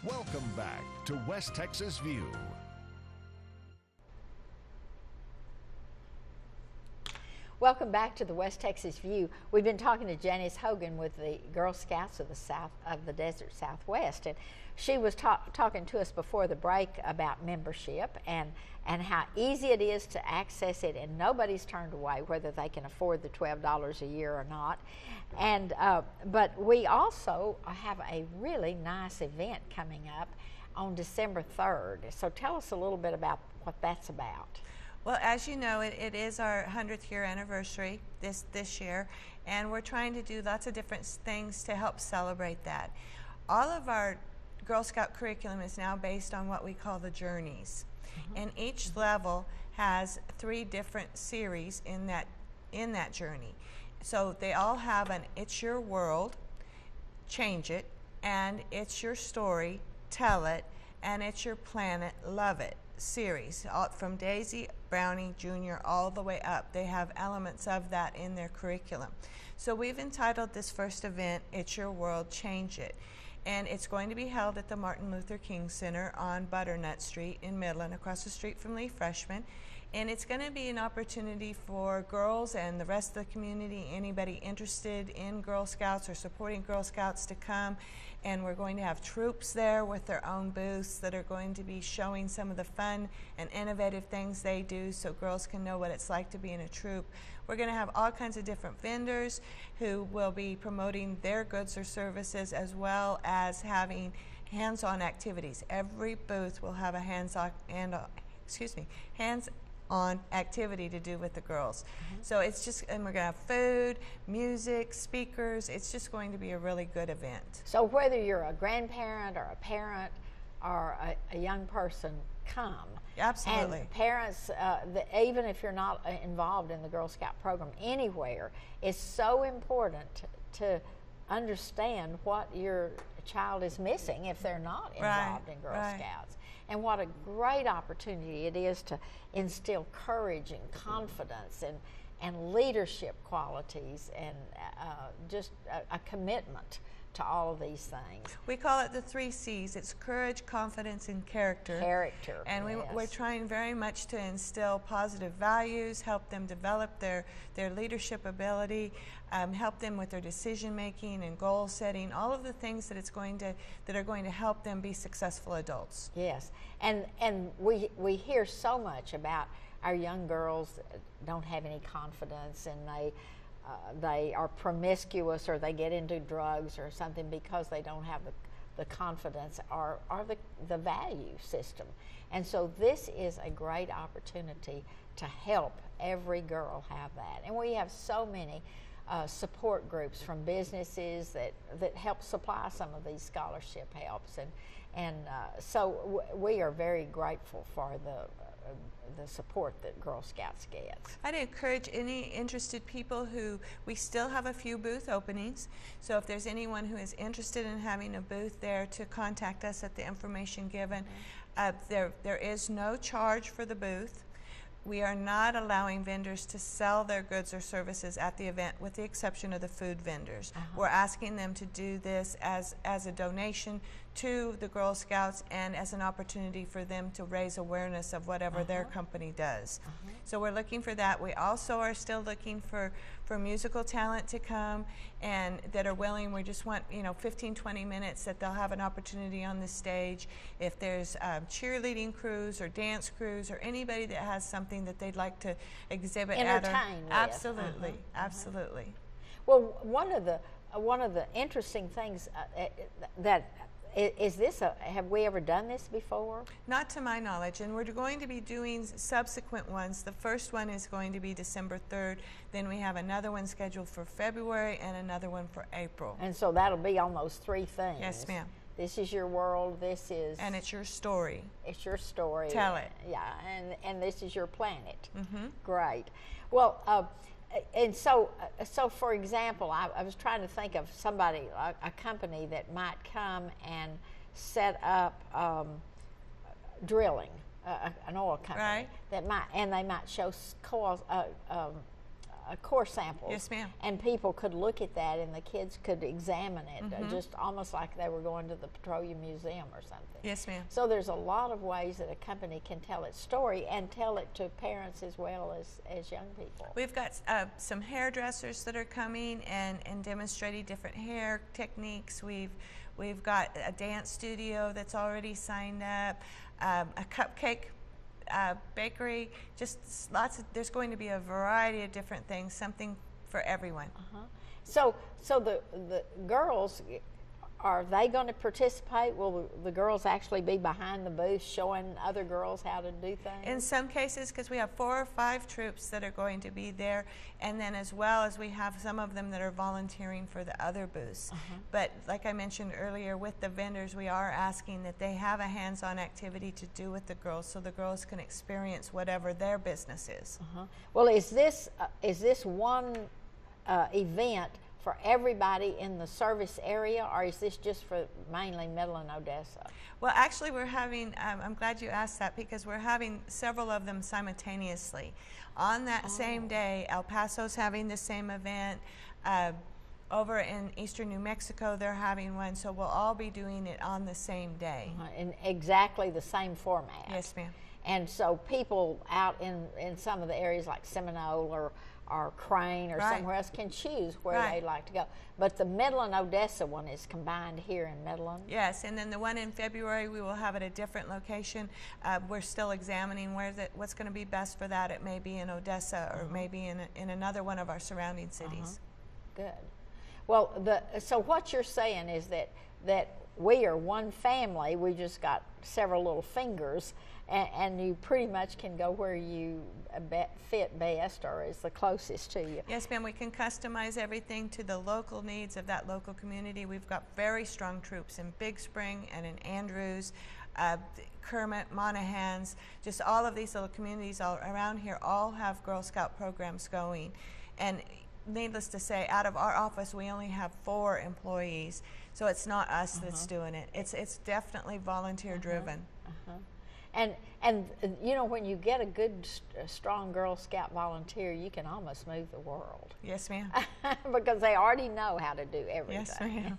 Welcome back to West Texas View. Welcome back to the West Texas View. We've been talking to Janice Hogan with the Girl Scouts of the Desert Southwest, and she was talking to us before the break about membership and how easy it is to access it, and nobody's turned away whether they can afford the $12 a year or not. And but we also have a really nice event coming up on December 3rd. So tell us a little bit about what that's about. Well, as you know, it is our 100th year anniversary this year, and we're trying to do lots of different things to help celebrate that. All of our Girl Scout curriculum is now based on what we call the journeys, and each level has 3 different series in that journey. So they all have an It's Your World, Change It, and It's Your Story, Tell It, and It's Your Planet, Love It series, from Daisy, Brownie, Junior, all the way up. They have elements of that in their curriculum. So we've entitled this first event, It's Your World, Change It. And it's going to be held at the Martin Luther King Center on Butternut Street in Midland, across the street from Lee Freshman. And it's going to be an opportunity for girls and the rest of the community, anybody interested in Girl Scouts or supporting Girl Scouts, to come. And we're going to have troops there with their own booths that are going to be showing some of the fun and innovative things they do, so girls can know what it's like to be in a troop. We're going to have all kinds of different vendors who will be promoting their goods or services, as well as having hands-on activities. Every booth will have a hands-on activity to do with the girls. So it's just, and we're going to have food, music, speakers. It's just going to be a really good event. So whether you're a grandparent or a parent or a young person, come. Absolutely. And parents, even if you're not involved in the Girl Scout program anywhere, it's so important to understand what your child is missing if they're not involved in Girl Scouts. And what a great opportunity it is to instill courage and confidence and leadership qualities and just a commitment to all of these things. We call it the 3 C's. It's courage, confidence, and character. Character. And we're trying very much to instill positive values, help them develop their leadership ability, help them with their decision making and goal setting, all of the things that are going to help them be successful adults. Yes, and we hear so much about our young girls that don't have any confidence, and they are promiscuous, or they get into drugs or something because they don't have the confidence or the value system. And so this is a great opportunity to help every girl have that. And we have so many support groups from businesses that help supply some of these scholarship helps, and so we are very grateful for the support that Girl Scouts gets. I'd encourage any interested people we still have a few booth openings, so if there's anyone who is interested in having a booth there, to contact us at the information given. There is no charge for the booth. We are not allowing vendors to sell their goods or services at the event, with the exception of the food vendors. We're asking them to do this as a donation to the Girl Scouts and as an opportunity for them to raise awareness of whatever their company does. So we're looking for that. We also are still looking for musical talent to come and that are willing. We just want 15-20 minutes that they'll have an opportunity on the stage. If there's cheerleading crews or dance crews or anybody that has something that they'd like to exhibit, entertain with. Absolutely, absolutely. Well, one of the interesting things that is this have we ever done this before? Not to my knowledge, and we're going to be doing subsequent ones. The first one is going to be December 3rd, then we have another one scheduled for February and another one for April. And so that'll be on those 3 things. Yes, ma'am. This is your world, this is... And it's your story. It's your story. Tell it. Yeah, and this is your planet. Great. Well, and so for example, I was trying to think of somebody, a company that might come and set up drilling, an oil company, right, that might, and they might show core samples. Yes, ma'am. And people could look at that, and the kids could examine it, just almost like they were going to the Petroleum Museum or something. Yes, ma'am. So there's a lot of ways that a company can tell its story and tell it to parents as well as young people. We've got some hairdressers that are coming and demonstrating different hair techniques. We've got a dance studio that's already signed up, a cupcake bakery, just there's going to be a variety of different things, something for everyone. So the girls, are they going to participate? Will the girls actually be behind the booth showing other girls how to do things? In some cases, because we have 4 or 5 troops that are going to be there, and then as well as we have some of them that are volunteering for the other booths. But like I mentioned earlier, with the vendors, we are asking that they have a hands-on activity to do with the girls, so the girls can experience whatever their business is. Well, is this one event for everybody in the service area, or is this just for mainly Middle and Odessa? Well, actually, we're having, I'm glad you asked that, because we're having several of them simultaneously. On that same day, El Paso's having the same event. Over in eastern New Mexico, they're having one, so we'll all be doing it on the same day. In exactly the same format? Yes, ma'am. And so people out in some of the areas like Seminole or Crane or somewhere else can choose where they'd like to go. But the Midland Odessa one is combined here in Midland? Yes, and then the one in February, we will have at a different location. We're still examining what's going to be best for that. It may be in Odessa or maybe in another one of our surrounding cities. Good. Well, so what you're saying is that we are one family. We just got several little fingers, and you pretty much can go where you fit best or is the closest to you. Yes, ma'am. We can customize everything to the local needs of that local community. We've got very strong troops in Big Spring and in Andrews, Kermit, Monahans, just all of these little communities all around here all have Girl Scout programs going. And needless to say, out of our office, we only have 4 employees, so it's not us that's doing it. It's definitely volunteer driven. And you know, when you get a good, strong Girl Scout volunteer, you can almost move the world. Yes, ma'am. Because they already know how to do everything. Yes, ma'am.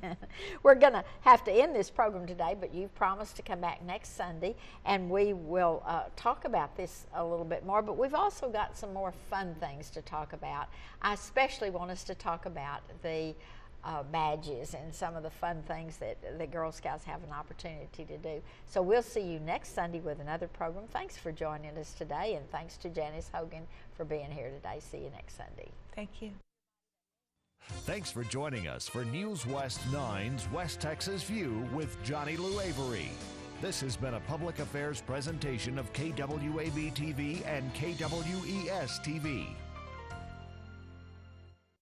We're going to have to end this program today, but you've promised to come back next Sunday, and we will talk about this a little bit more. But we've also got some more fun things to talk about. I especially want us to talk about the badges and some of the fun things that the Girl Scouts have an opportunity to do. So we'll see you next Sunday with another program. Thanks for joining us today, and thanks to Janice Hogan for being here today. See you next Sunday. Thank you. Thanks for joining us for News West 9's West Texas View with Johnny Lou Avery. This has been a public affairs presentation of KWAB-TV and KWES-TV.